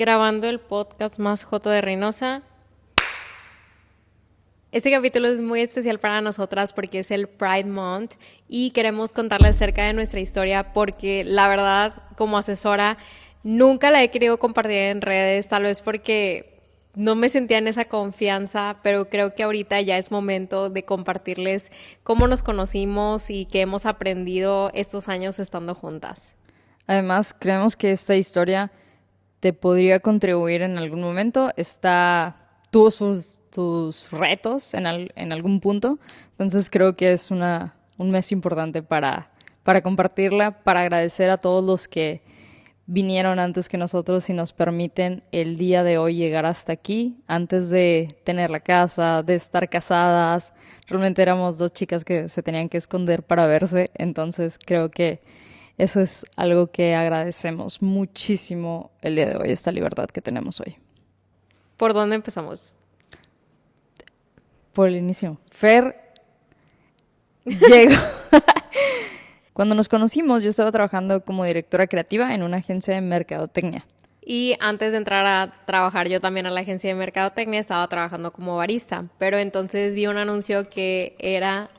Grabando el podcast más joto de Reynosa. Este capítulo es muy especial para nosotras porque es el Pride Month y queremos contarles acerca de nuestra historia porque la verdad, como asesora, nunca la he querido compartir en redes, tal vez porque no me sentía en esa confianza, pero creo que ahorita ya es momento de compartirles cómo nos conocimos y qué hemos aprendido estos años estando juntas. Además, creemos que esta historia te podría contribuir en algún momento. Tuvo sus retos en algún punto. Entonces creo que es un mes importante para compartirla, para agradecer a todos los que vinieron antes que nosotros y nos permiten el día de hoy llegar hasta aquí, antes de tener la casa, de estar casadas. Realmente éramos dos chicas que se tenían que esconder para verse, entonces creo que eso es algo que agradecemos muchísimo el día de hoy, esta libertad que tenemos hoy. ¿Por dónde empezamos? Por el inicio, Fer llegó. Cuando nos conocimos, yo estaba trabajando como directora creativa en una agencia de mercadotecnia. Y antes de entrar a trabajar yo también a la agencia de mercadotecnia, estaba trabajando como barista. Pero entonces vi un anuncio que era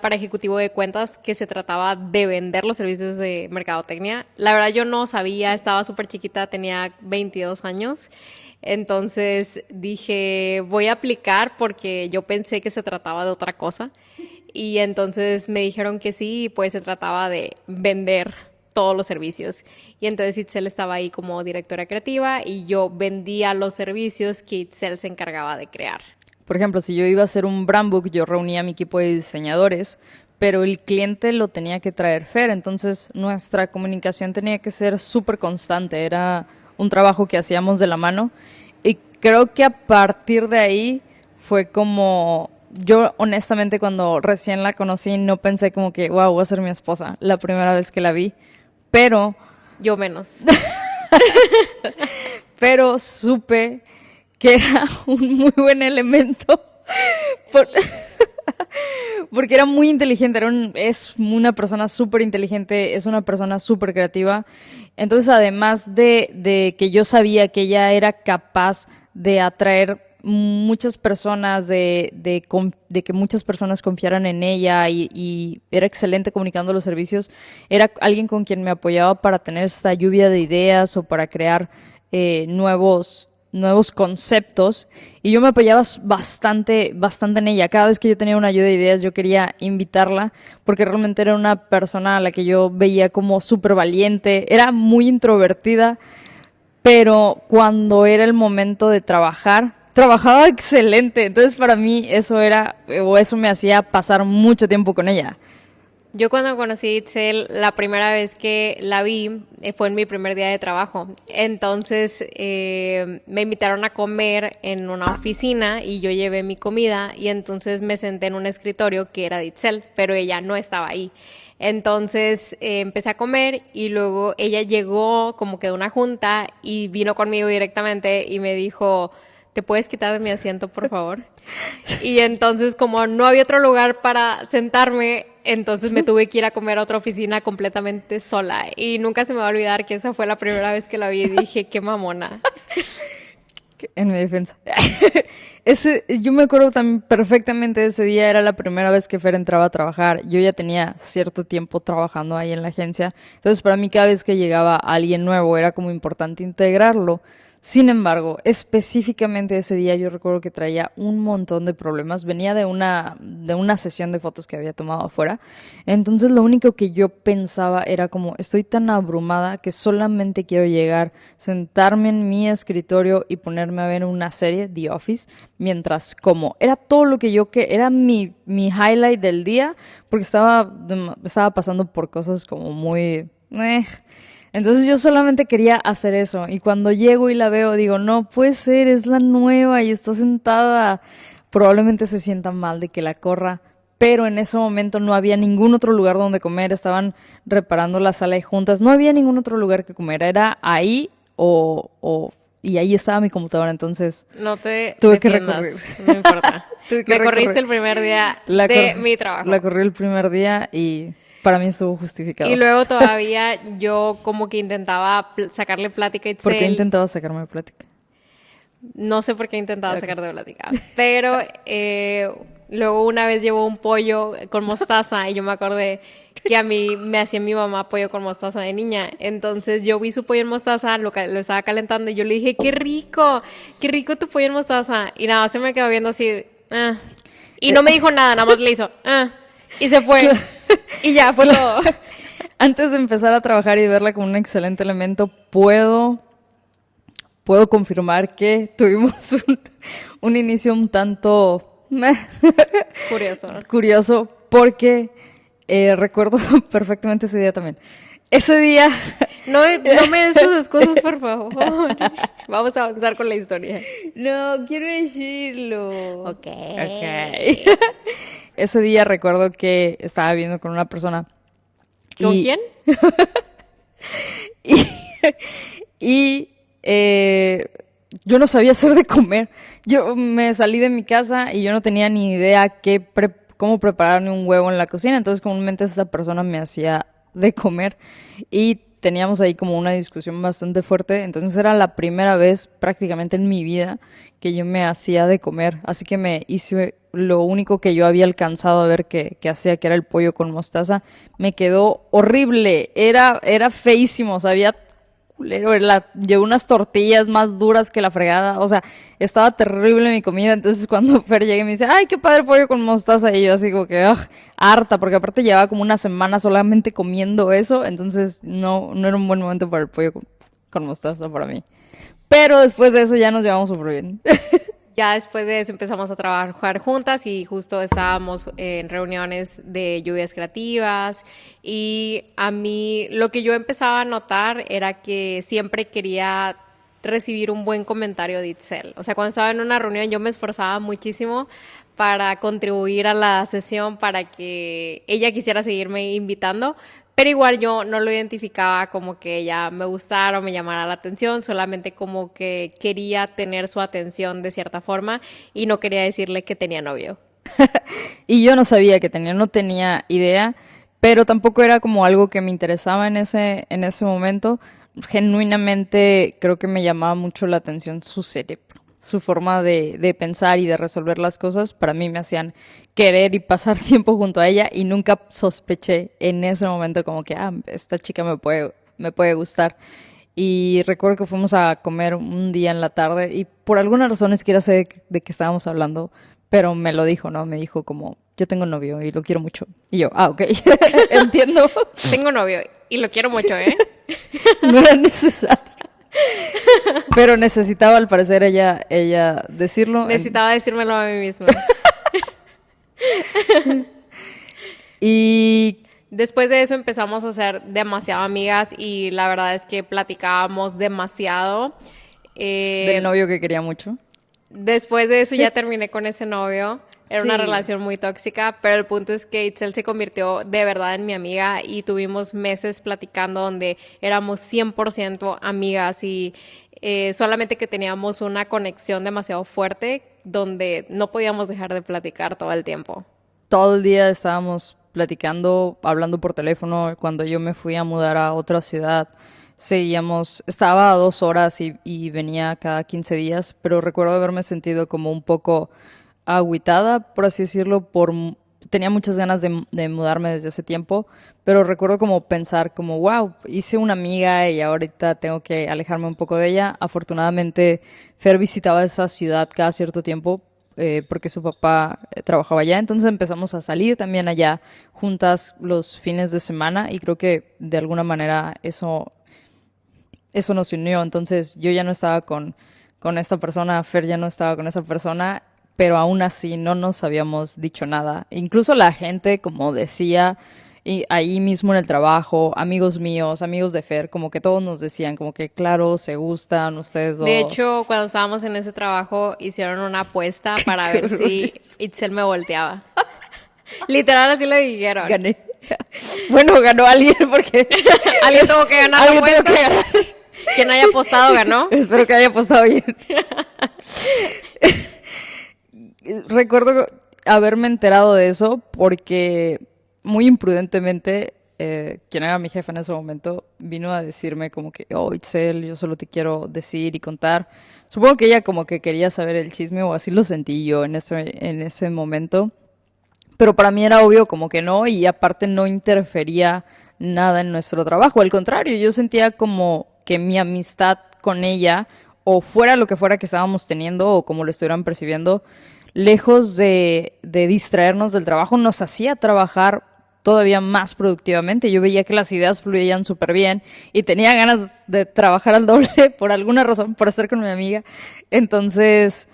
para ejecutivo de cuentas, que se trataba de vender los servicios de mercadotecnia. La verdad yo no sabía, estaba súper chiquita, tenía 22 años. Entonces dije, voy a aplicar porque yo pensé que se trataba de otra cosa. Y entonces me dijeron que sí, pues se trataba de vender todos los servicios. Y entonces Itzel estaba ahí como directora creativa y yo vendía los servicios que Itzel se encargaba de crear. Por ejemplo, si yo iba a hacer un brand book, yo reunía a mi equipo de diseñadores, pero el cliente lo tenía que traer Fer, entonces nuestra comunicación tenía que ser súper constante, era un trabajo que hacíamos de la mano y creo que a partir de ahí fue como... Yo honestamente cuando recién la conocí no pensé como que, wow, voy a ser mi esposa, la primera vez que la vi, pero Yo menos. supe que era un muy buen elemento por- porque era muy inteligente, es una persona súper inteligente, es una persona súper creativa. Entonces, además de que yo sabía que ella era capaz de atraer muchas personas, de que muchas personas confiaran en ella y era excelente comunicando los servicios, era alguien con quien me apoyaba para tener esta lluvia de ideas o para crear nuevos conceptos y yo me apoyaba bastante en ella. Cada vez que yo tenía una lluvia de ideas yo quería invitarla porque realmente era una persona a la que yo veía como súper valiente, era muy introvertida, pero cuando era el momento de trabajar, trabajaba excelente. Entonces para mí eso me hacía pasar mucho tiempo con ella. Yo cuando conocí a Itzel, la primera vez que la vi fue en mi primer día de trabajo. Entonces me invitaron a comer en una oficina y yo llevé mi comida y entonces me senté en un escritorio que era de Itzel, pero ella no estaba ahí. Entonces empecé a comer y luego ella llegó como que de una junta y vino conmigo directamente y me dijo, ¿te puedes quitar de mi asiento, por favor? Y entonces como no había otro lugar para sentarme, entonces me tuve que ir a comer a otra oficina completamente sola. Y nunca se me va a olvidar que esa fue la primera vez que la vi y dije, qué mamona. En mi defensa. Yo me acuerdo también perfectamente de ese día, era la primera vez que Fer entraba a trabajar. Yo ya tenía cierto tiempo trabajando ahí en la agencia. Entonces, para mí, cada vez que llegaba alguien nuevo, era como importante integrarlo. Sin embargo, específicamente ese día yo recuerdo que traía un montón de problemas. Venía de una sesión de fotos que había tomado afuera. Entonces lo único que yo pensaba era como, estoy tan abrumada que solamente quiero llegar, sentarme en mi escritorio y ponerme a ver una serie, The Office, mientras como. Era todo lo que era mi highlight del día, porque estaba pasando por cosas como muy... Entonces yo solamente quería hacer eso y cuando llego y la veo digo, no puede ser, es la nueva y está sentada. Probablemente se sienta mal de que la corra, pero en ese momento no había ningún otro lugar donde comer, estaban reparando la sala y juntas, no había ningún otro lugar que comer, era ahí y ahí estaba mi computadora, entonces No te tuve que recorrer. defiendas, no importa. Tuve que Me recorrer. corriste el primer día de mi trabajo. La corrí el primer día y Para mí estuvo justificado. Y luego todavía yo como que intentaba sacarle plática a Itzel. ¿Por qué intentaba sacarme plática? No sé por qué intentaba sacar de plática, pero luego una vez llevó un pollo con mostaza y yo me acordé que a mí me hacía mi mamá pollo con mostaza de niña. Entonces yo vi su pollo en mostaza, lo estaba calentando y yo le dije, qué rico tu pollo en mostaza. Y nada, se me quedó viendo así, ah. Y no me dijo nada, nada más le hizo, ah. Y se fue. Y ya, fue todo. Antes de empezar a trabajar y verla como un excelente elemento, puedo confirmar que tuvimos un inicio un tanto curioso porque recuerdo perfectamente ese día también. Ese día... No me des tus excusas, por favor. Vamos a avanzar con la historia. No, quiero decirlo. Ok. Ese día recuerdo que estaba viviendo con una persona. ¿Con quién? Y yo no sabía hacer de comer. Yo me salí de mi casa y yo no tenía ni idea cómo prepararme un huevo en la cocina. Entonces, comúnmente esta persona me hacía de comer y teníamos ahí como una discusión bastante fuerte. Entonces, era la primera vez prácticamente en mi vida que yo me hacía de comer. Así que me hice lo único que yo había alcanzado a ver que hacía, que era el pollo con mostaza. Me quedó horrible. Era feísimo, sabía culero. Llevé unas tortillas más duras que la fregada. O sea, estaba terrible mi comida. Entonces cuando Fer llega y me dice, ay, qué padre pollo con mostaza. Y yo así como que, harta. Porque aparte llevaba como una semana solamente comiendo eso. Entonces no era un buen momento para el pollo con mostaza para mí. Pero después de eso ya nos llevamos súper bien. Ya después de eso empezamos a trabajar juntas y justo estábamos en reuniones de lluvias creativas y a mí lo que yo empezaba a notar era que siempre quería recibir un buen comentario de Itzel. O sea, cuando estaba en una reunión yo me esforzaba muchísimo para contribuir a la sesión, para que ella quisiera seguirme invitando, pero igual yo no lo identificaba como que ella me gustara o me llamara la atención, solamente como que quería tener su atención de cierta forma y no quería decirle que tenía novio. Y yo no sabía que no tenía idea, pero tampoco era como algo que me interesaba en ese momento. Genuinamente creo que me llamaba mucho la atención su cerebro, su forma de pensar y de resolver las cosas. Para mí me hacían querer y pasar tiempo junto a ella y nunca sospeché en ese momento como que, esta chica me puede gustar. Y recuerdo que fuimos a comer un día en la tarde y por alguna razón es que era sé de qué estábamos hablando, pero me lo dijo, ¿no? Me dijo como, yo tengo novio y lo quiero mucho. Y yo, ok, entiendo. Tengo novio y lo quiero mucho, ¿eh? No era necesario. Pero necesitaba, al parecer, ella decirlo. Necesitaba decírmelo a mí misma. Y después de eso empezamos a ser demasiado amigas y la verdad es que platicábamos demasiado. Del novio que quería mucho. Después de eso ya terminé con ese novio. Era Sí. una relación muy tóxica, pero el punto es que Itzel se convirtió de verdad en mi amiga y tuvimos meses platicando donde éramos 100% amigas y solamente que teníamos una conexión demasiado fuerte donde no podíamos dejar de platicar todo el tiempo. Todo el día estábamos platicando, hablando por teléfono. Cuando yo me fui a mudar a otra ciudad, estaba a 2 horas y venía cada 15 días, pero recuerdo haberme sentido como un poco agüitada, por así decirlo, tenía muchas ganas de mudarme desde ese tiempo, pero recuerdo como pensar como, wow, hice una amiga y ahorita tengo que alejarme un poco de ella. Afortunadamente, Fer visitaba esa ciudad cada cierto tiempo porque su papá trabajaba allá, entonces empezamos a salir también allá juntas los fines de semana y creo que de alguna manera eso nos unió. Entonces yo ya no estaba con esta persona, Fer ya no estaba con esa persona, pero aún así no nos habíamos dicho nada. Incluso la gente, como decía, y ahí mismo en el trabajo, amigos míos, amigos de Fer, como que todos nos decían, como que claro, se gustan ustedes dos. De hecho, cuando estábamos en ese trabajo, hicieron una apuesta para ver si Itzel me volteaba. Literal, así lo dijeron. Gané. Bueno, ganó alguien porque... Alguien tuvo que ganar la apuesta. Quien haya apostado ganó. Espero que haya apostado bien. Recuerdo haberme enterado de eso porque muy imprudentemente, quien era mi jefe en ese momento, vino a decirme como que, oh, Itzel, yo solo te quiero decir y contar. Supongo que ella como que quería saber el chisme o así lo sentí yo en ese momento. Pero para mí era obvio como que no, y aparte no interfería nada en nuestro trabajo. Al contrario, yo sentía como que mi amistad con ella, o fuera lo que fuera que estábamos teniendo, o como lo estuvieran percibiendo, lejos de distraernos del trabajo, nos hacía trabajar todavía más productivamente. Yo veía que las ideas fluían súper bien y tenía ganas de trabajar al doble por alguna razón, por estar con mi amiga. Entonces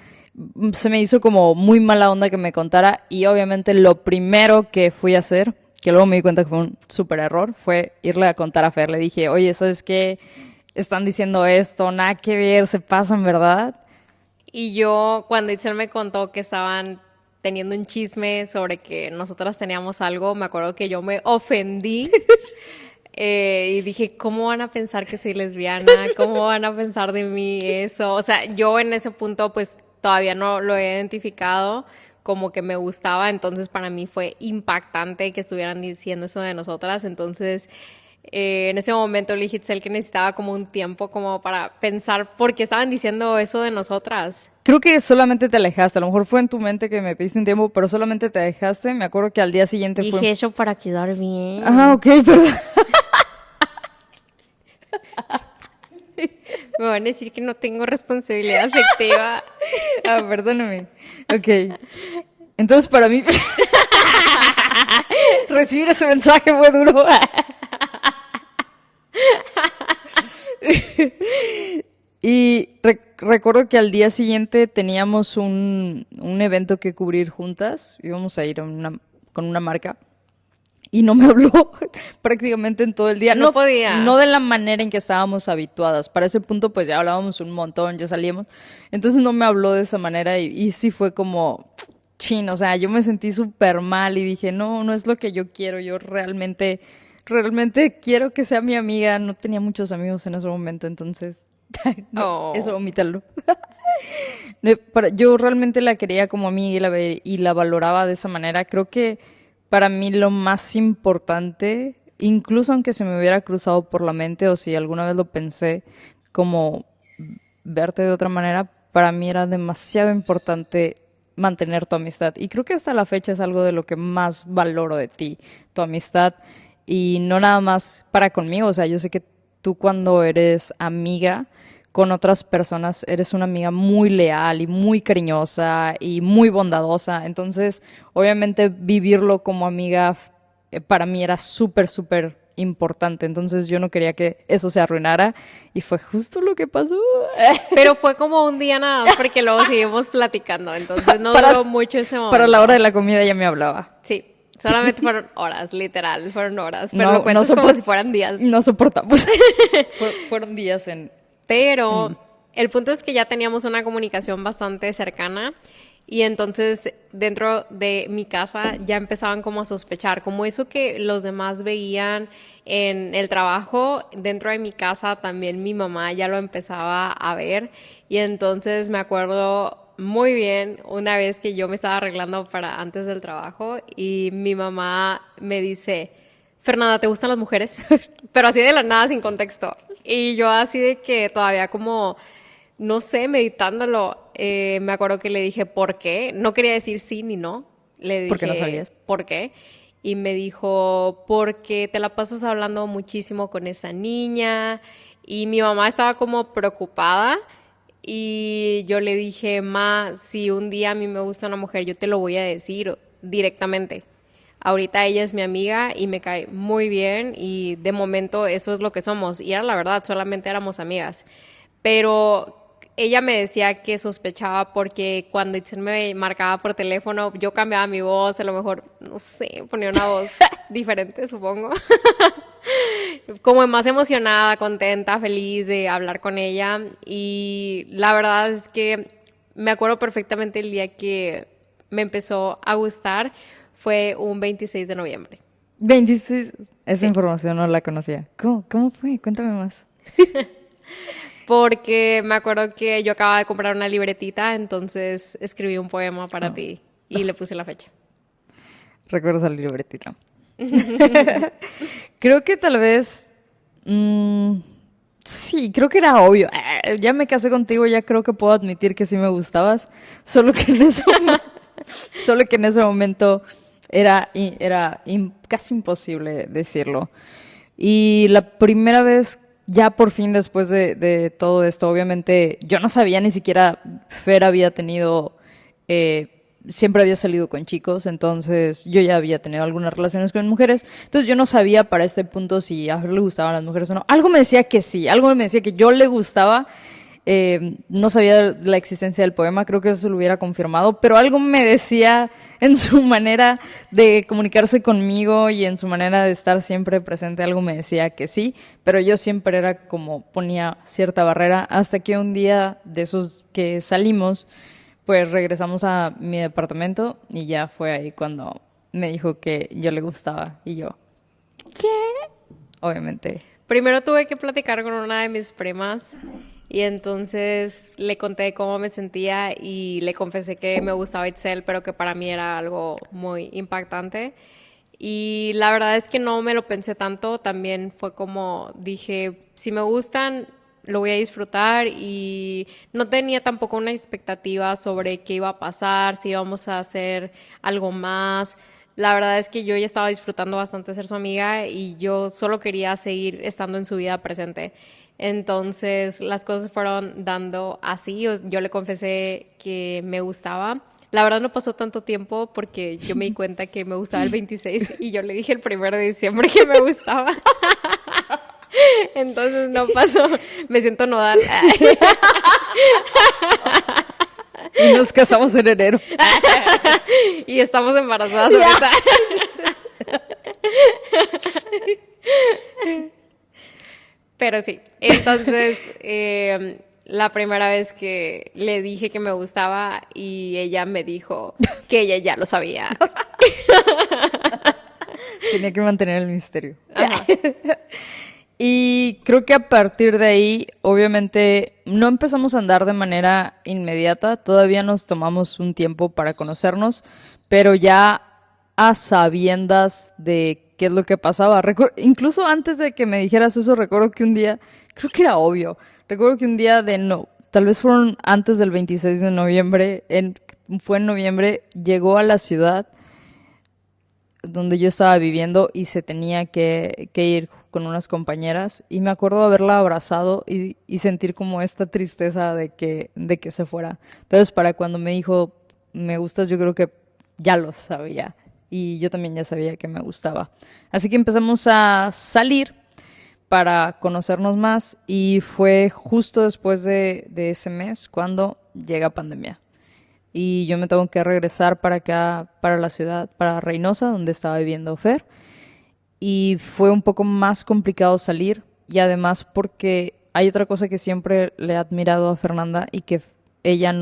se me hizo como muy mala onda que me contara, y obviamente lo primero que fui a hacer, que luego me di cuenta que fue un súper error, fue irle a contar a Fer. Le dije, oye, ¿sabes qué? Están diciendo esto, nada que ver, se pasan, ¿verdad? Y yo, cuando Itzel me contó que estaban teniendo un chisme sobre que nosotras teníamos algo, me acuerdo que yo me ofendí. Y dije, ¿cómo van a pensar que soy lesbiana? ¿Cómo van a pensar de mí eso? O sea, yo en ese punto pues todavía no lo he identificado como que me gustaba, entonces para mí fue impactante que estuvieran diciendo eso de nosotras. Entonces en ese momento le dije a Itzel que necesitaba como un tiempo como para pensar por qué estaban diciendo eso de nosotras. Creo que solamente te alejaste, a lo mejor fue en tu mente que me pediste un tiempo, pero solamente te alejaste. Me acuerdo que al día siguiente Dije fue... eso para quedar bien. Ah, ok, perdón. Me van a decir que no tengo responsabilidad afectiva. Ah, perdóname. Ok. Entonces para mí recibir ese mensaje fue duro. Y recuerdo que al día siguiente teníamos un evento que cubrir juntas. Íbamos a ir con una marca. Y no me habló prácticamente en todo el día. No podía. No de la manera en que estábamos habituadas. Para ese punto pues ya hablábamos un montón, ya salíamos. Entonces no me habló de esa manera y sí fue como chin. O sea, yo me sentí súper mal y dije, no, no es lo que yo quiero. Yo realmente quiero que sea mi amiga. No tenía muchos amigos en ese momento, entonces no, eso omítalo. Yo realmente la quería como amiga y la valoraba de esa manera. Creo que para mí lo más importante, incluso aunque se me hubiera cruzado por la mente o si alguna vez lo pensé como verte de otra manera, para mí era demasiado importante mantener tu amistad. Y creo que hasta la fecha es algo de lo que más valoro de ti, tu amistad. Y no nada más para conmigo, o sea, yo sé que tú cuando eres amiga con otras personas eres una amiga muy leal y muy cariñosa y muy bondadosa. Entonces, obviamente vivirlo como amiga para mí era súper, súper importante. Entonces yo no quería que eso se arruinara y fue justo lo que pasó. Pero fue como un día nada más porque luego seguimos platicando, entonces no duró mucho ese momento. Para la hora de la comida ya me hablaba. Sí, solamente fueron horas, literal, fueron horas. Pero lo cuento como si fueran días. No soportamos. Fueron días en... Pero el punto es que ya teníamos una comunicación bastante cercana y entonces dentro de mi casa ya empezaban como a sospechar, como eso que los demás veían en el trabajo, dentro de mi casa también mi mamá ya lo empezaba a ver. Y entonces me acuerdo muy bien una vez que yo me estaba arreglando para antes del trabajo y mi mamá me dice... Fernanda, ¿te gustan las mujeres? Pero así de la nada, sin contexto. Y yo así de que todavía como, no sé, meditándolo, me acuerdo que le dije, ¿por qué? No quería decir sí ni no. Le dije, ¿por qué no sabías? ¿Por qué? Y me dijo, porque te la pasas hablando muchísimo con esa niña. Y mi mamá estaba como preocupada. Y yo le dije, ma, si un día a mí me gusta una mujer, yo te lo voy a decir directamente. Ahorita ella es mi amiga y me cae muy bien y de momento eso es lo que somos. Y era la verdad, solamente éramos amigas. Pero ella me decía que sospechaba porque cuando Itzel me marcaba por teléfono, yo cambiaba mi voz, a lo mejor, no sé, ponía una voz diferente, supongo. Como más emocionada, contenta, feliz de hablar con ella. Y la verdad es que me acuerdo perfectamente el día que me empezó a gustar. Fue un 26 de noviembre. 26. Esa Sí. información no la conocía. ¿Cómo fue? Cuéntame más. Porque me acuerdo que yo acababa de comprar una libretita, entonces escribí un poema para ti y le puse la fecha. Recuerdo esa libretita. Creo que tal vez... sí, creo que era obvio. Ya me casé contigo, ya creo que puedo admitir que sí me gustabas. Solo que en ese, solo que en ese momento casi imposible decirlo. Y la primera vez, ya por fin después de todo esto, obviamente yo no sabía ni siquiera, Fer había tenido, siempre había salido con chicos, entonces yo ya había tenido algunas relaciones con mujeres, entonces yo no sabía para este punto si a Fer le gustaban las mujeres o no. Algo me decía que sí, algo me decía que yo le gustaba. No sabía la existencia del poema, creo que eso lo hubiera confirmado, pero algo me decía en su manera de comunicarse conmigo y en su manera de estar siempre presente, algo me decía que sí, pero yo siempre era como ponía cierta barrera, hasta que un día de esos que salimos, pues regresamos a mi departamento y ya fue ahí cuando me dijo que yo le gustaba y yo, obviamente. Primero tuve que platicar con una de mis primas y entonces le conté cómo me sentía y le confesé que me gustaba Itzel, pero que para mí era algo muy impactante. Y la verdad es que no me lo pensé tanto, también fue como dije, si me gustan, lo voy a disfrutar y no tenía tampoco una expectativa sobre qué iba a pasar, si íbamos a hacer algo más. La verdad es que yo ya estaba disfrutando bastante ser su amiga y yo solo quería seguir estando en su vida presente. Entonces las cosas se fueron dando así. Yo le confesé que me gustaba. La verdad no pasó tanto tiempo porque yo me di cuenta que me gustaba el 26 y yo le dije el 1 de diciembre que me gustaba. Entonces no pasó. Me siento nodal. Y nos casamos en enero. Y estamos embarazadas ahorita. Pero sí, entonces la primera vez que le dije que me gustaba y ella me dijo que ella ya lo sabía. Tenía que mantener el misterio. Ajá. Y creo que a partir de ahí, obviamente, no empezamos a andar de manera inmediata, todavía nos tomamos un tiempo para conocernos, pero ya a sabiendas de qué es lo que pasaba. Incluso antes de que me dijeras eso, recuerdo que un día, creo que era obvio, recuerdo que un día tal vez fueron antes del 26 de noviembre, fue en noviembre, llegó a la ciudad donde yo estaba viviendo y se tenía que ir con unas compañeras y me acuerdo haberla abrazado y sentir como esta tristeza de que se fuera. Entonces, para cuando me dijo, me gustas, yo creo que ya lo sabía y yo también ya sabía que me gustaba. Así que empezamos a salir para conocernos más y fue justo después de ese mes cuando llega pandemia. Y yo me tengo que regresar para acá, para la ciudad, para Reynosa, donde estaba viviendo Fer. Y fue un poco más complicado salir. Y además porque hay otra cosa que siempre le he admirado a Fernanda y que ella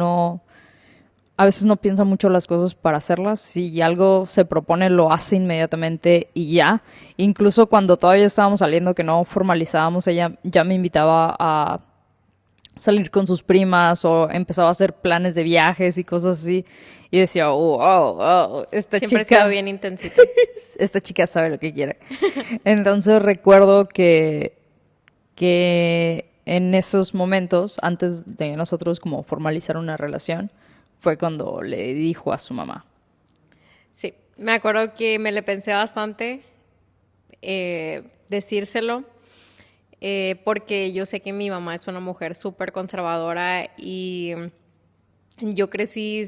a veces no piensa mucho las cosas para hacerlas. Si algo se propone, lo hace inmediatamente y ya. Incluso cuando todavía estábamos saliendo, que no formalizábamos, ella ya me invitaba a salir con sus primas o empezaba a hacer planes de viajes y cosas así. Y yo decía, esta Siempre he chica, sido bien intensita. esta chica sabe lo que quiere. Entonces recuerdo que en esos momentos, antes de nosotros como formalizar una relación, fue cuando le dijo a su mamá. Sí, me acuerdo que me le pensé bastante decírselo. Porque yo sé que mi mamá es una mujer súper conservadora y yo crecí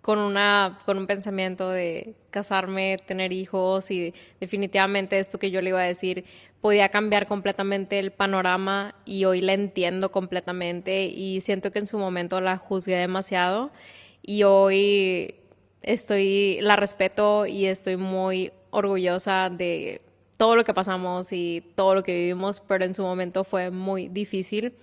con un pensamiento de casarme, tener hijos y definitivamente esto que yo le iba a decir podía cambiar completamente el panorama y hoy la entiendo completamente y siento que en su momento la juzgué demasiado y hoy la respeto y estoy muy orgullosa de todo lo que pasamos y todo lo que vivimos, pero en su momento fue muy difícil.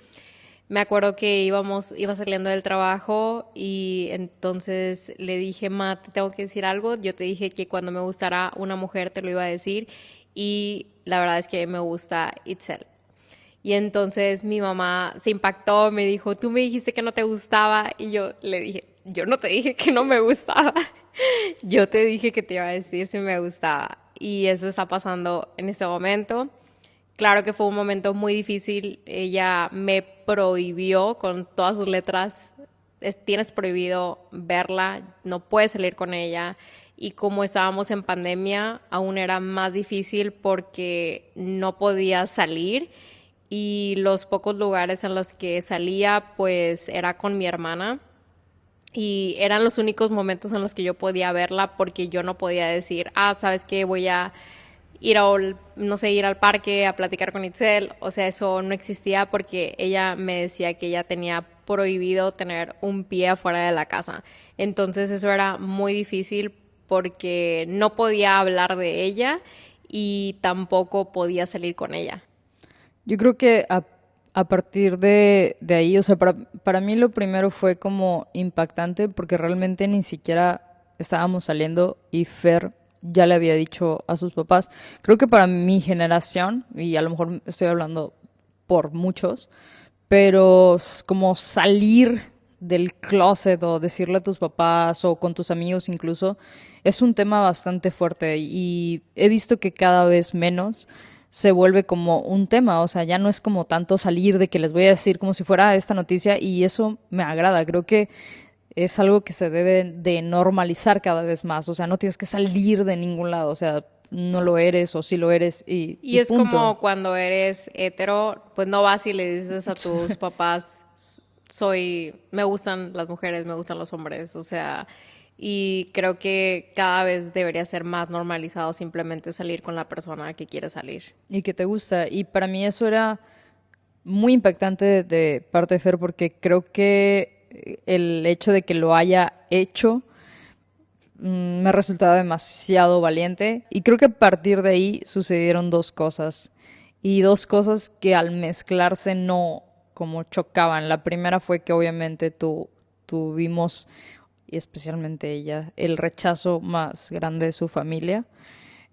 Me acuerdo que iba saliendo del trabajo y entonces le dije, Ma, te tengo que decir algo. Yo te dije que cuando me gustara una mujer te lo iba a decir y la verdad es que me gusta Itzel. Y entonces mi mamá se impactó, me dijo, tú me dijiste que no te gustaba y yo le dije, yo no te dije que no me gustaba, yo te dije que te iba a decir si me gustaba. y eso está pasando en este momento. Claro que fue un momento muy difícil. Ella me prohibió con todas sus letras, tienes prohibido verla, no puedes salir con ella. Y como estábamos en pandemia, aún era más difícil porque no podía salir y los pocos lugares en los que salía pues era con mi hermana y eran los únicos momentos en los que yo podía verla porque yo no podía decir, ¿sabes qué? Voy a ir no sé, ir al parque a platicar con Itzel. O sea, eso no existía porque ella me decía que ella tenía prohibido tener un pie afuera de la casa. Entonces eso era muy difícil porque no podía hablar de ella y tampoco podía salir con ella. Yo creo que a partir de ahí, o sea, para mí lo primero fue como impactante porque realmente ni siquiera estábamos saliendo y Fer ya le había dicho a sus papás. Creo que para mi generación, y a lo mejor estoy hablando por muchos, pero como salir del closet o decirle a tus papás o con tus amigos incluso, es un tema bastante fuerte y he visto que cada vez menos se vuelve como un tema, o sea, ya no es como tanto salir de que les voy a decir como si fuera esta noticia y eso me agrada, creo que es algo que se debe de normalizar cada vez más, o sea, no tienes que salir de ningún lado, o sea, no lo eres o sí lo eres Y y es como punto. cuando eres hetero, pues no vas y le dices a tus papás, me gustan las mujeres, me gustan los hombres, o sea, y creo que cada vez debería ser más normalizado simplemente salir con la persona que quiere salir. Y que te gusta. Y para mí eso era muy impactante de parte de Fer porque creo que el hecho de que lo haya hecho me resultaba demasiado valiente y creo que a partir de ahí sucedieron dos cosas y dos cosas que al mezclarse no como chocaban. La primera fue que obviamente tuvimos, y especialmente ella, el rechazo más grande de su familia.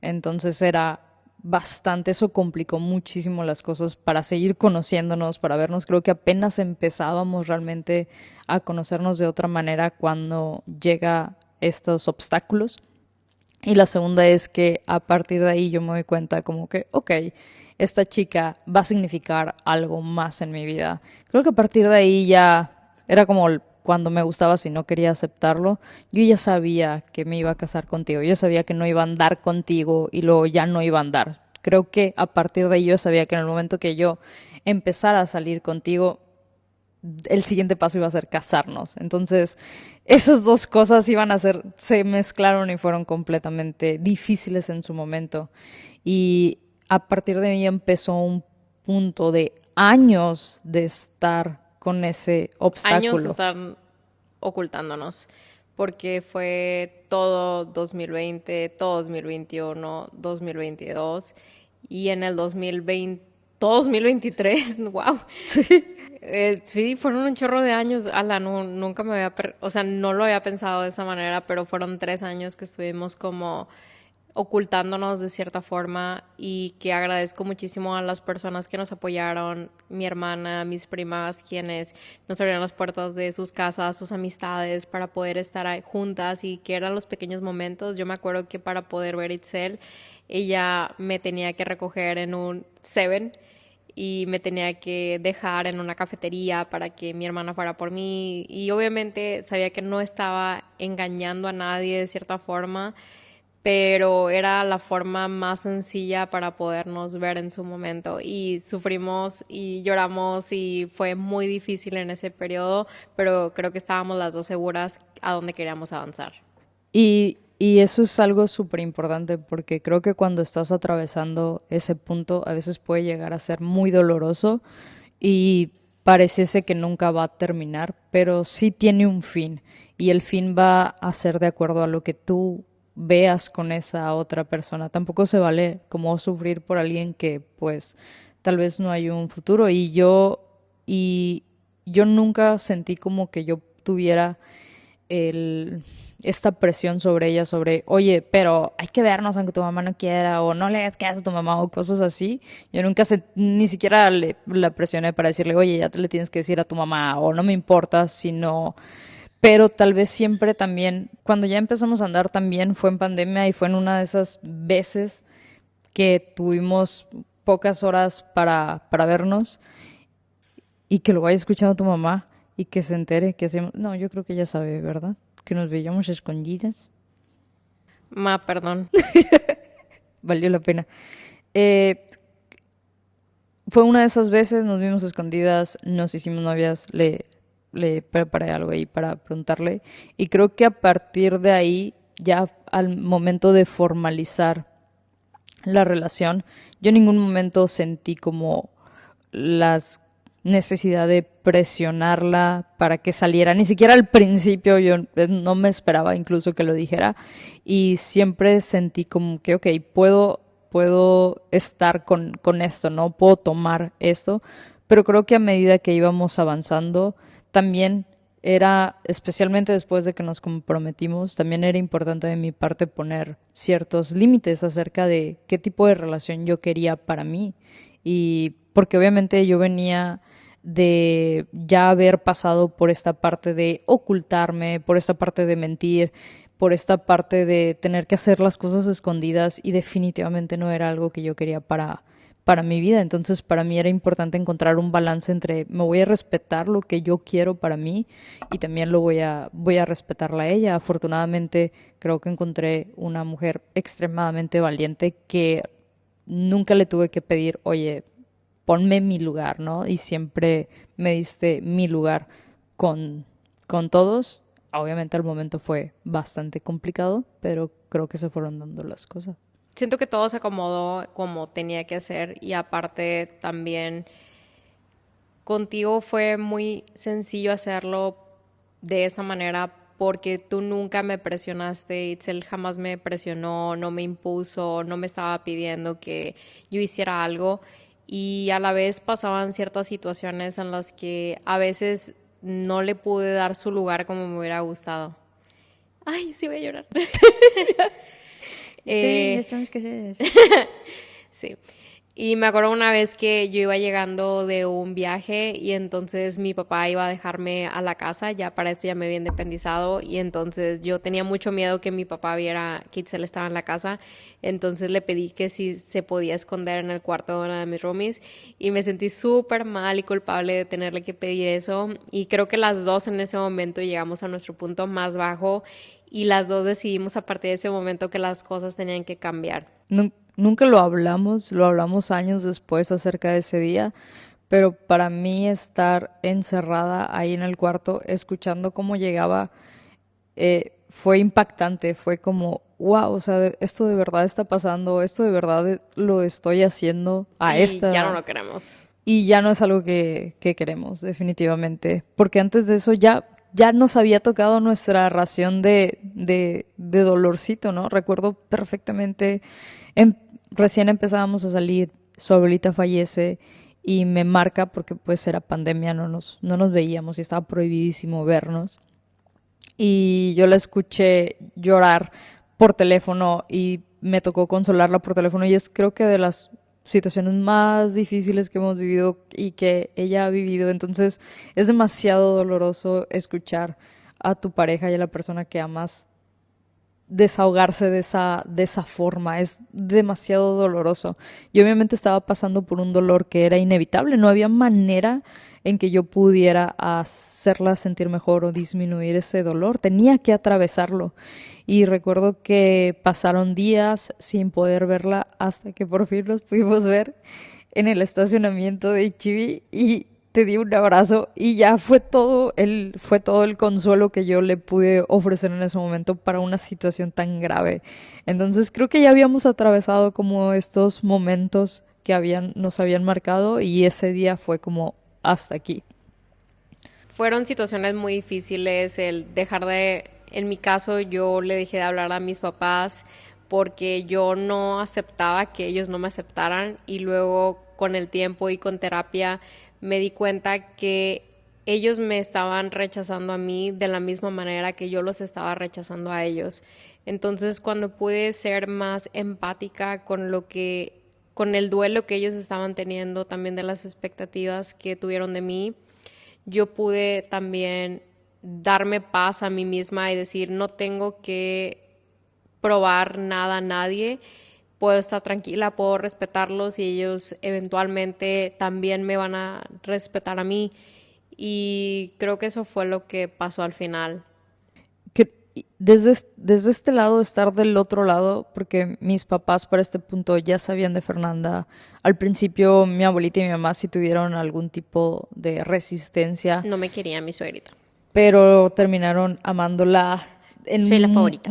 Entonces era bastante, eso complicó muchísimo las cosas para seguir conociéndonos, para vernos. Creo que apenas empezábamos realmente a conocernos de otra manera cuando llega estos obstáculos. Y la segunda es que a partir de ahí yo me doy cuenta como que, ok, esta chica va a significar algo más en mi vida. Creo que a partir de ahí ya era como cuando me gustaba si no quería aceptarlo, yo ya sabía que me iba a casar contigo, yo sabía que no iba a andar contigo y luego ya no iba a andar. Creo que a partir de ahí yo sabía que en el momento que yo empezara a salir contigo, el siguiente paso iba a ser casarnos. Entonces, esas dos cosas iban a ser, se mezclaron y fueron completamente difíciles en su momento. Y a partir de ahí empezó un punto de años de estar con ese Años obstáculo. están ocultándonos, porque fue todo 2020, todo 2021, 2022 y en el 2020, todo 2023, wow. Sí, fueron un chorro de años. Ala, nunca me había, o sea, no lo había pensado de esa manera, pero fueron 3 años que estuvimos como ocultándonos de cierta forma y que agradezco muchísimo a las personas que nos apoyaron, mi hermana, mis primas, quienes nos abrieron las puertas de sus casas, sus amistades para poder estar ahí juntas y que eran los pequeños momentos. Yo me acuerdo que para poder ver Itzel, ella me tenía que recoger en un Seven y me tenía que dejar en una cafetería para que mi hermana fuera por mí y obviamente sabía que no estaba engañando a nadie de cierta forma, pero era la forma más sencilla para podernos ver en su momento y sufrimos y lloramos y fue muy difícil en ese periodo, pero creo que estábamos las dos seguras a dónde queríamos avanzar. Y eso es algo súper importante porque creo que cuando estás atravesando ese punto a veces puede llegar a ser muy doloroso y pareciese que nunca va a terminar, pero sí tiene un fin y el fin va a ser de acuerdo a lo que tú veas con esa otra persona. Tampoco se vale como sufrir por alguien que pues tal vez no hay un futuro y yo nunca sentí como que yo tuviera el, esta presión sobre ella, sobre, oye, pero hay que vernos aunque tu mamá no quiera, o no le hagas caso a tu mamá, o cosas así. Yo nunca ni siquiera la presioné para decirle, oye, ya te le tienes que decir a tu mamá, o no me importa, sino pero tal vez siempre también, cuando ya empezamos a andar también fue en pandemia y fue en una de esas veces que tuvimos pocas horas para vernos y que lo vaya escuchando tu mamá y que se entere que hacemos... No, yo creo que ella sabe, ¿verdad? Que nos veíamos escondidas. Perdón. Valió la pena. Eh, Fue una de esas veces, nos vimos escondidas, nos hicimos novias, le preparé algo ahí para preguntarle. Y creo que a partir de ahí, ya al momento de formalizar la relación, yo en ningún momento sentí como las necesidad de presionarla para que saliera. Ni siquiera al principio yo no me esperaba incluso que lo dijera y siempre sentí como que, ok, puedo estar con esto, ¿no? Puedo tomar esto, pero creo que a medida que íbamos avanzando, también era, especialmente después de que nos comprometimos, también era importante de mi parte poner ciertos límites acerca de qué tipo de relación yo quería para mí. Y porque obviamente yo venía de ya haber pasado por esta parte de ocultarme, por esta parte de mentir, por esta parte de tener que hacer las cosas escondidas y definitivamente no era algo que yo quería para mi vida. Entonces para mí era importante encontrar un balance entre me voy a respetar lo que yo quiero para mí y también voy a respetarla a ella. Afortunadamente creo que encontré una mujer extremadamente valiente que nunca le tuve que pedir, oye, ponme en mi lugar, ¿no? Y siempre me diste mi lugar con todos. Obviamente al momento fue bastante complicado, pero creo que se fueron dando las cosas. Siento que todo se acomodó como tenía que ser y aparte también contigo fue muy sencillo hacerlo de esa manera porque tú nunca me presionaste, Itzel jamás me presionó, no me impuso, no me estaba pidiendo que yo hiciera algo y a la vez pasaban ciertas situaciones en las que a veces no le pude dar su lugar como me hubiera gustado. Ay, sí voy a llorar. Eh, Sí. Y me acuerdo una vez que yo iba llegando de un viaje y entonces mi papá iba a dejarme a la casa, ya para esto ya me había independizado y entonces yo tenía mucho miedo que mi papá viera que Itzel estaba en la casa, entonces le pedí que si se podía esconder en el cuarto de una de mis roomies y me sentí súper mal y culpable de tenerle que pedir eso y creo que las dos en ese momento llegamos a nuestro punto más bajo y las dos decidimos a partir de ese momento que las cosas tenían que cambiar. Nunca lo hablamos años después acerca de ese día, pero para mí estar encerrada ahí en el cuarto, escuchando cómo llegaba, fue impactante, fue como, wow, o sea, esto de verdad está pasando, esto de verdad lo estoy haciendo a Y esta ya no edad. lo queremos. Y ya no es algo que queremos, definitivamente. Porque antes de eso ya nos había tocado nuestra ración de dolorcito, ¿no? Recuerdo perfectamente, em- recién empezábamos a salir, su abuelita fallece y me marca porque pues era pandemia, no nos veíamos y estaba prohibidísimo vernos. Y yo la escuché llorar por teléfono y me tocó consolarla por teléfono y es creo que de las situaciones más difíciles que hemos vivido y que ella ha vivido. Entonces es demasiado doloroso escuchar a tu pareja y a la persona que amas desahogarse de esa forma. Es demasiado doloroso. Yo obviamente estaba pasando por un dolor que era inevitable. No había manera en que yo pudiera hacerla sentir mejor o disminuir ese dolor. Tenía que atravesarlo. Y recuerdo que pasaron días sin poder verla hasta que por fin nos pudimos ver en el estacionamiento de Chibi y te di un abrazo y ya fue todo el consuelo que yo le pude ofrecer en ese momento para una situación tan grave. Entonces creo que ya habíamos atravesado como estos momentos que nos habían marcado y ese día fue como hasta aquí. Fueron situaciones muy difíciles el dejar de, en mi caso yo le dejé de hablar a mis papás porque yo no aceptaba que ellos no me aceptaran y luego con el tiempo y con terapia me di cuenta que ellos me estaban rechazando a mí de la misma manera que yo los estaba rechazando a ellos. Entonces, cuando pude ser más empática con lo que, con el duelo que ellos estaban teniendo, también de las expectativas que tuvieron de mí, yo pude también darme paz a mí misma y decir, no tengo que probar nada a nadie, puedo estar tranquila, puedo respetarlos y ellos eventualmente también me van a respetar a mí. Y creo que eso fue lo que pasó al final. Que desde este lado, estar del otro lado, porque mis papás para este punto ya sabían de Fernanda. Al principio mi abuelita y mi mamá sí tuvieron algún tipo de resistencia, No me quería mi suegrita. pero terminaron amándola Soy la favorita.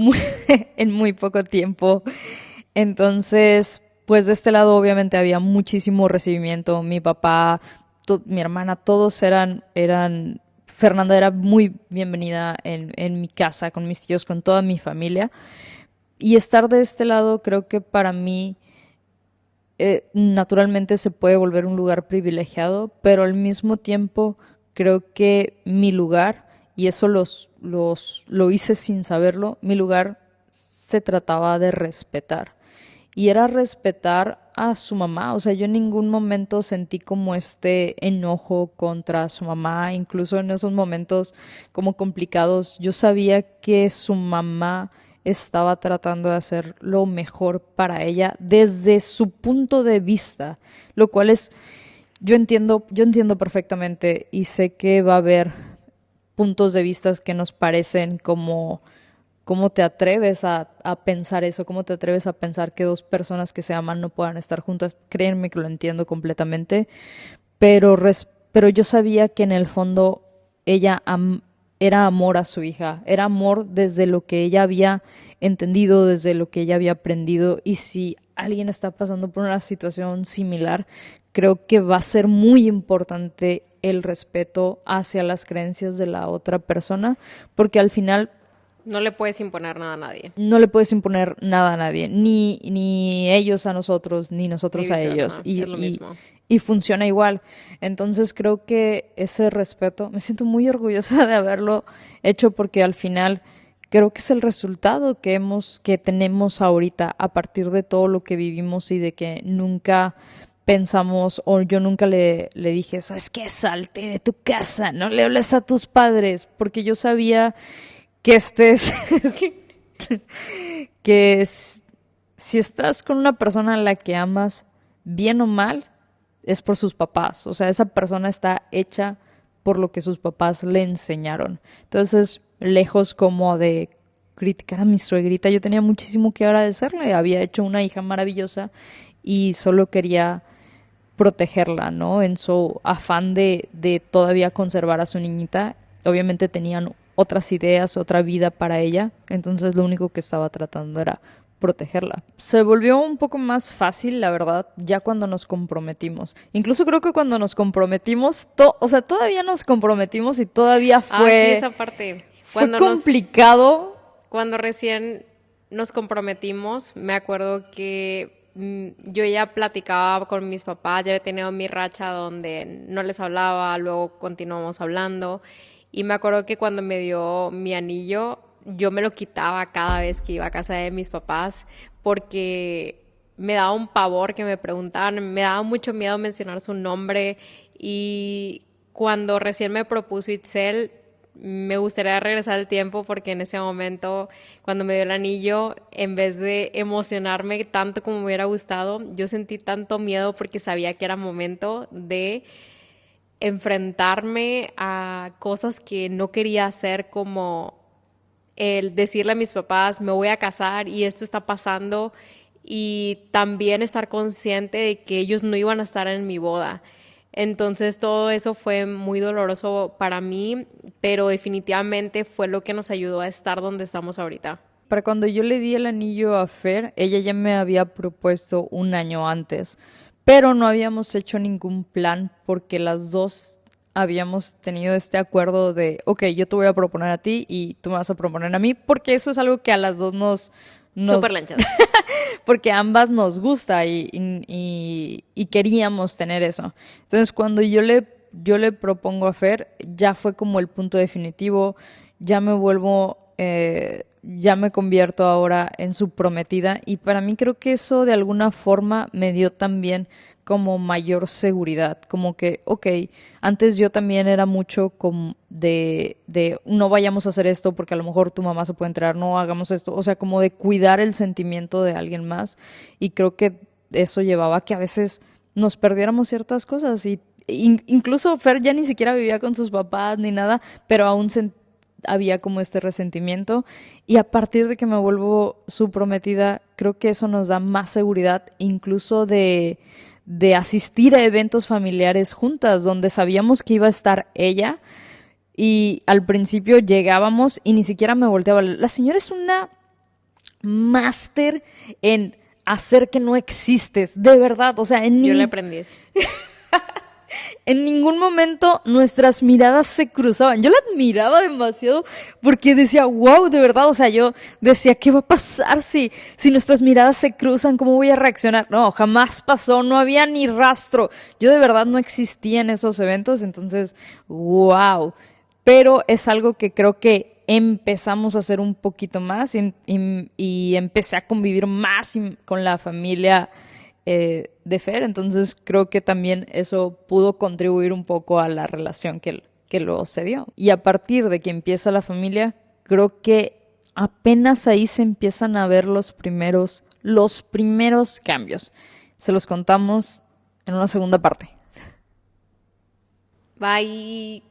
en muy poco tiempo. Entonces, pues de este lado obviamente había muchísimo recibimiento. Mi papá, mi hermana, todos eran, Fernanda era muy bienvenida en mi casa, con mis tíos, con toda mi familia. Y estar de este lado creo que para mí naturalmente se puede volver un lugar privilegiado, pero al mismo tiempo creo que mi lugar, y eso lo hice sin saberlo, mi lugar se trataba de respetar. Y era respetar a su mamá. O sea, yo en ningún momento sentí como este enojo contra su mamá, incluso en esos momentos como complicados. Yo sabía que su mamá estaba tratando de hacer lo mejor para ella desde su punto de vista, lo cual es, yo entiendo perfectamente y sé que va a haber puntos de vista que nos parecen como ¿cómo te atreves a pensar eso? ¿Cómo te atreves a pensar que dos personas que se aman no puedan estar juntas? Créanme que lo entiendo completamente, pero, pero yo sabía que en el fondo ella era amor a su hija, era amor desde lo que ella había entendido, desde lo que ella había aprendido, y si alguien está pasando por una situación similar, creo que va a ser muy importante el respeto hacia las creencias de la otra persona, porque al final No le puedes imponer nada a nadie. no le puedes imponer nada a nadie, ni ellos a nosotros, ni Ni nosotros a ellos. viceversa, es lo mismo. Y funciona igual. Entonces creo que ese respeto, me siento muy orgullosa de haberlo hecho porque al final creo que es el resultado que tenemos ahorita a partir de todo lo que vivimos y de que nunca pensamos, o yo nunca le dije, ¿sabes qué? Salte de tu casa, no le hables a tus padres, porque yo sabía que estés, que si estás con una persona a la que amas, bien o mal, es por sus papás. O sea, esa persona está hecha por lo que sus papás le enseñaron. Entonces, lejos como de criticar a mi suegrita, yo tenía muchísimo que agradecerle. Había hecho una hija maravillosa y solo quería protegerla, ¿no? En su afán de todavía conservar a su niñita. Obviamente tenían otras ideas, otra vida para ella, entonces lo único que estaba tratando era protegerla. Se volvió un poco más fácil, la verdad, ya cuando nos comprometimos. Incluso creo que cuando nos comprometimos, o sea, todavía nos comprometimos y todavía Ah, sí, esa parte. fue complicado. Cuando recién nos comprometimos, me acuerdo que yo ya platicaba con mis papás, ya había tenido mi racha donde no les hablaba, luego continuamos hablando. Y me acuerdo que cuando me dio mi anillo, yo me lo quitaba cada vez que iba a casa de mis papás porque me daba un pavor que me preguntaban, me daba mucho miedo mencionar su nombre. Y cuando recién me propuso Itzel, me gustaría regresar al tiempo porque en ese momento, cuando me dio el anillo, en vez de emocionarme tanto como me hubiera gustado, yo sentí tanto miedo porque sabía que era momento de enfrentarme a cosas que no quería hacer, como el decirle a mis papás, me voy a casar y esto está pasando, y también estar consciente de que ellos no iban a estar en mi boda. Entonces todo eso fue muy doloroso para mí, pero definitivamente fue lo que nos ayudó a estar donde estamos ahorita. Para cuando yo le di el anillo a Fer, ella ya me había propuesto un año antes, pero no habíamos hecho ningún plan porque las dos habíamos tenido este acuerdo de, ok, yo te voy a proponer a ti y tú me vas a proponer a mí, porque eso es algo que a las dos Súper lanchas. porque a ambas nos gusta y queríamos tener eso. Entonces, cuando yo le propongo a Fer, ya fue como el punto definitivo, ya me vuelvo, ya me convierto ahora en su prometida, y para mí creo que eso de alguna forma me dio también como mayor seguridad, como que, ok, antes yo también era mucho como de no vayamos a hacer esto porque a lo mejor tu mamá se puede enterar, no hagamos esto, o sea, como de cuidar el sentimiento de alguien más y creo que eso llevaba a que a veces nos perdiéramos ciertas cosas y incluso Fer ya ni siquiera vivía con sus papás ni nada, pero aún había como este resentimiento y a partir de que me vuelvo su prometida, creo que eso nos da más seguridad incluso de asistir a eventos familiares juntas, donde sabíamos que iba a estar ella y al principio llegábamos y ni siquiera me volteaba. La señora es una máster en hacer que no existes, de verdad, o sea, Yo le aprendí eso. en ningún momento nuestras miradas se cruzaban. Yo la admiraba demasiado porque decía, wow, de verdad, o sea, yo decía, ¿qué va a pasar si nuestras miradas se cruzan? ¿Cómo voy a reaccionar? No, jamás pasó, no había ni rastro. Yo de verdad no existía en esos eventos, entonces, wow. Pero es algo que creo que empezamos a hacer un poquito más y empecé a convivir más con la familia de Fer, entonces creo que también eso pudo contribuir un poco a la relación que luego se dio. Y a partir de que empieza la familia, creo que apenas ahí se empiezan a ver los primeros cambios. Se los contamos en una segunda parte. Bye.